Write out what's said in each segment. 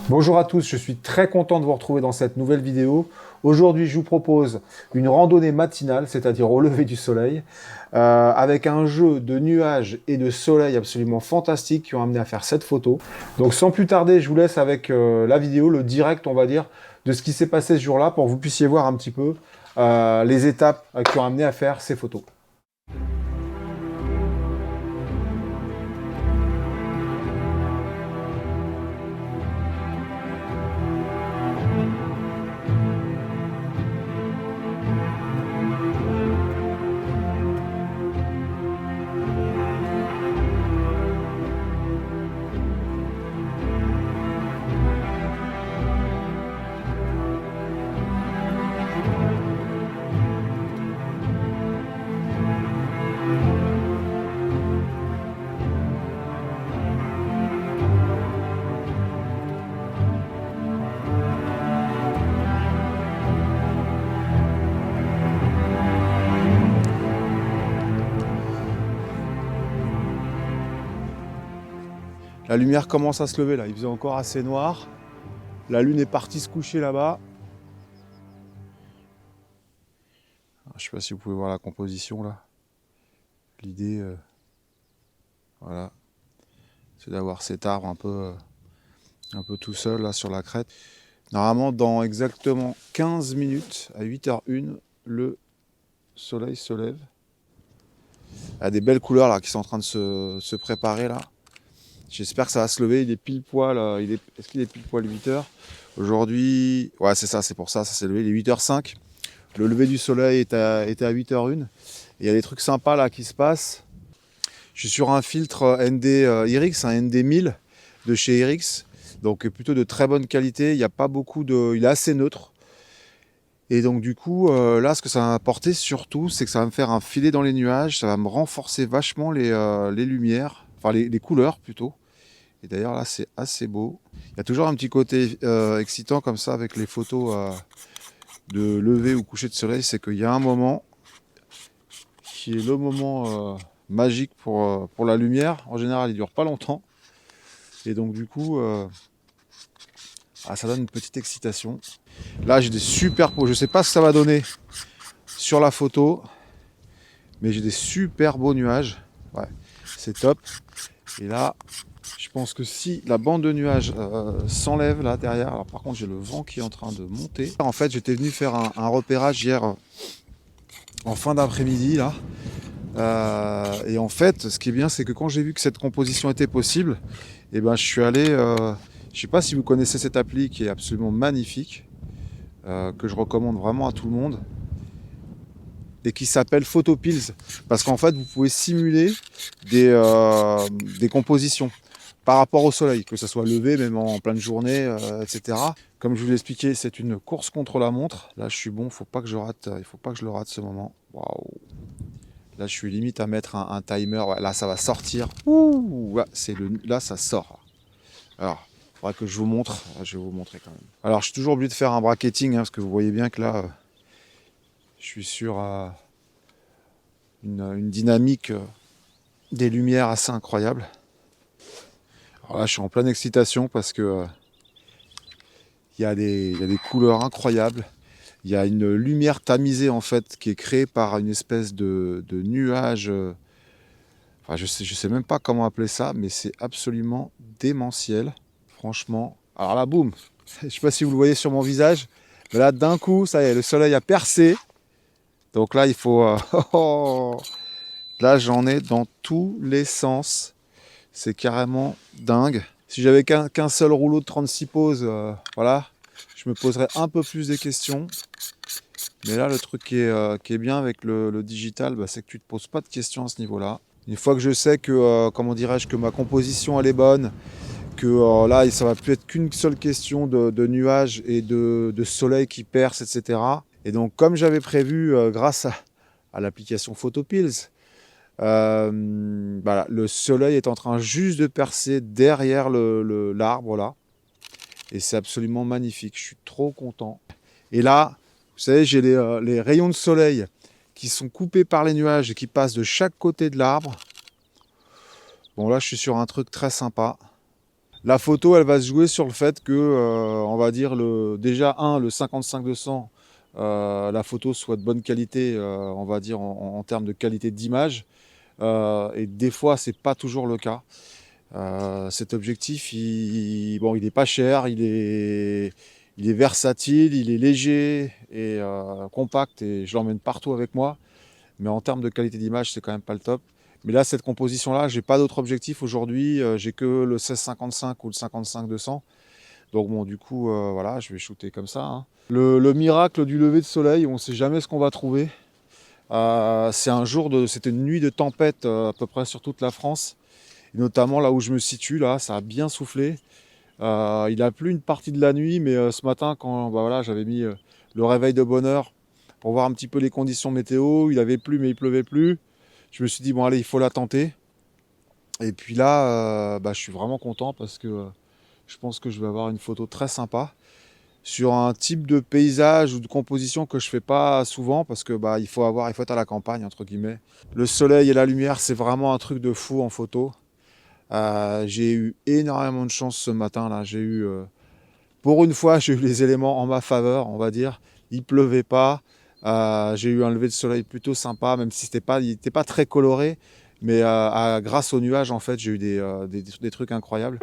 Bonjour à tous, je suis très content de vous retrouver dans cette nouvelle vidéo. Aujourd'hui, je vous propose une randonnée matinale, c'est-à-dire au lever du soleil, avec un jeu de nuages et de soleil absolument fantastique qui ont amené à faire cette photo. Donc sans plus tarder, je vous laisse avec la vidéo, le direct, on va dire, de ce qui s'est passé ce jour-là pour que vous puissiez voir un petit peu les étapes qui ont amené à faire ces photos. La lumière commence à se lever là, il faisait encore assez noir. La lune est partie se coucher là-bas. Je ne sais pas si vous pouvez voir la composition là. L'idée, voilà, c'est d'avoir cet arbre un peu tout seul là sur la crête. Normalement, dans exactement 15 minutes, à 8h01, le soleil se lève. Il y a des belles couleurs là qui sont en train de se préparer là. J'espère que ça va se lever. Il est pile poil. Est-ce qu'il est pile poil 8h? Aujourd'hui, ouais, c'est ça, c'est pour ça, ça s'est levé. Il est 8h05. Le lever du soleil était à 8h01. Et il y a des trucs sympas là qui se passent. Je suis sur un filtre ND Irix, un ND 1000 de chez Irix. Donc plutôt de très bonne qualité. Il n'y a pas beaucoup de. Il est assez neutre. Et donc du coup, là, ce que ça va apporter surtout, c'est que ça va me faire un filet dans les nuages. Ça va me renforcer vachement les lumières, enfin les couleurs plutôt. Et d'ailleurs là, c'est assez beau. Il y a toujours un petit côté excitant comme ça avec les photos de lever ou coucher de soleil. C'est qu'il y a un moment qui est le moment magique pour la lumière. En général, il dure pas longtemps. Et donc du coup, ça donne une petite excitation. Là, j'ai des super beaux. Je sais pas ce que ça va donner sur la photo, mais j'ai des super beaux nuages. Ouais, c'est top. Et là, je pense que si la bande de nuages s'enlève là derrière, alors par contre j'ai le vent qui est en train de monter. En fait, j'étais venu faire un repérage hier en fin d'après-midi là. Et en fait, ce qui est bien, c'est que quand j'ai vu que cette composition était possible, et ben je suis allé. Je sais pas si vous connaissez cette appli qui est absolument magnifique, que je recommande vraiment à tout le monde, et qui s'appelle Photopills, parce qu'en fait, vous pouvez simuler des compositions par rapport au soleil, que ce soit levé, même en pleine journée, etc. Comme je vous l'ai expliqué, c'est une course contre la montre. Là, je suis bon, faut pas que je rate, il faut pas que je le rate ce moment. Waouh. Là, je suis limite à mettre un timer. Ouais, là, ça va sortir. Ouh, là, ça sort. Alors, il faudra que je vous montre. Je vais vous montrer quand même. Alors, je suis toujours obligé de faire un bracketing, parce que vous voyez bien que là, je suis sur une dynamique des lumières assez incroyable. Alors là, je suis en pleine excitation parce que il y a des couleurs incroyables. Il y a une lumière tamisée en fait qui est créée par une espèce de nuage. Enfin, je sais même pas comment appeler ça, mais c'est absolument démentiel. Franchement. Alors là, boum. Je sais pas si vous le voyez sur mon visage, mais là, d'un coup, ça y est, le soleil a percé. Donc là, il faut. Là, j'en ai dans tous les sens. C'est carrément dingue. Si j'avais qu'un seul rouleau de 36 poses, voilà, je me poserais un peu plus des questions. Mais là, le truc qui est bien avec le digital, c'est que tu ne te poses pas de questions à ce niveau-là. Une fois que je sais que, comment dirais-je, que ma composition elle est bonne, que là, ça va plus être qu'une seule question de nuages et de soleil qui perce, etc. Et donc, comme j'avais prévu, grâce à l'application Photopills, voilà, le soleil est en train juste de percer derrière l'arbre là. Et c'est absolument magnifique. Je suis trop content. Et là, vous savez, j'ai les rayons de soleil qui sont coupés par les nuages et qui passent de chaque côté de l'arbre. Bon, là, je suis sur un truc très sympa. La photo, elle va se jouer sur le fait que, on va dire, déjà, le 55-200, la photo soit de bonne qualité, on va dire, en termes de qualité d'image. Et des fois, c'est pas toujours le cas. Cet objectif, bon, il est pas cher, il est versatile, il est léger et compact, et je l'emmène partout avec moi. Mais en termes de qualité d'image, c'est quand même pas le top. Mais là, cette composition-là, j'ai pas d'autre objectif aujourd'hui. J'ai que le 16-55 ou le 55-200. Donc bon, du coup, voilà, je vais shooter comme ça, hein. Le miracle du lever de soleil, on ne sait jamais ce qu'on va trouver. C'était une nuit de tempête à peu près sur toute la France. Et notamment là où je me situe, là, ça a bien soufflé. Il a plu une partie de la nuit, mais ce matin, quand bah, voilà, j'avais mis le réveil de bonne heure pour voir un petit peu les conditions météo, il avait plu, mais il pleuvait plus. Je me suis dit, bon, allez, il faut la tenter. Et puis là, bah, je suis vraiment content parce que je pense que je vais avoir une photo très sympa sur un type de paysage ou de composition que je fais pas souvent parce que bah, il faut être à la campagne, entre guillemets. Le soleil et la lumière, c'est vraiment un truc de fou en photo. J'ai eu énormément de chance ce matin là. Pour une fois, j'ai eu les éléments en ma faveur, on va dire. Il pleuvait pas. J'ai eu un lever de soleil plutôt sympa, même si il n'était pas très coloré. Mais grâce aux nuages, en fait, j'ai eu des trucs incroyables.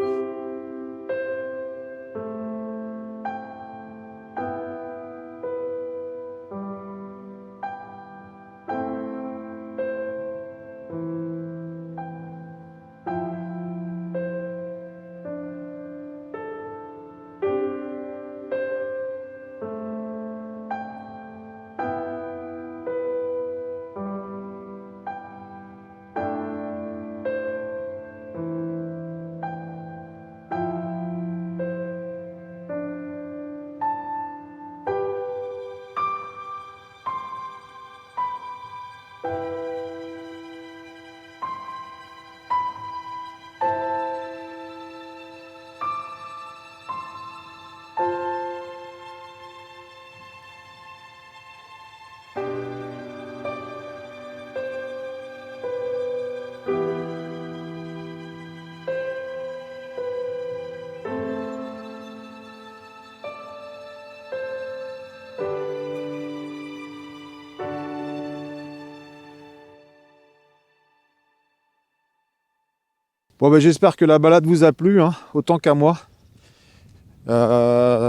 Bon, ben, j'espère que la balade vous a plu, hein, autant qu'à moi.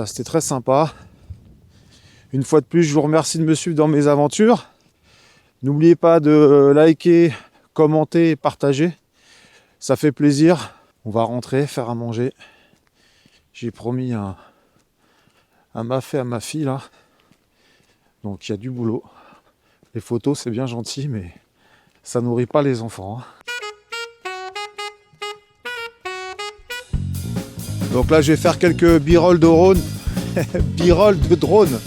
C'était très sympa. Une fois de plus, je vous remercie de me suivre dans mes aventures. N'oubliez pas de liker, commenter et partager. Ça fait plaisir. On va rentrer, faire à manger. J'ai promis un mafé à ma fille là. Donc il y a du boulot. Les photos, c'est bien gentil, mais ça nourrit pas les enfants, hein. Donc là, je vais faire quelques b-roll de drone. B-roll de drone.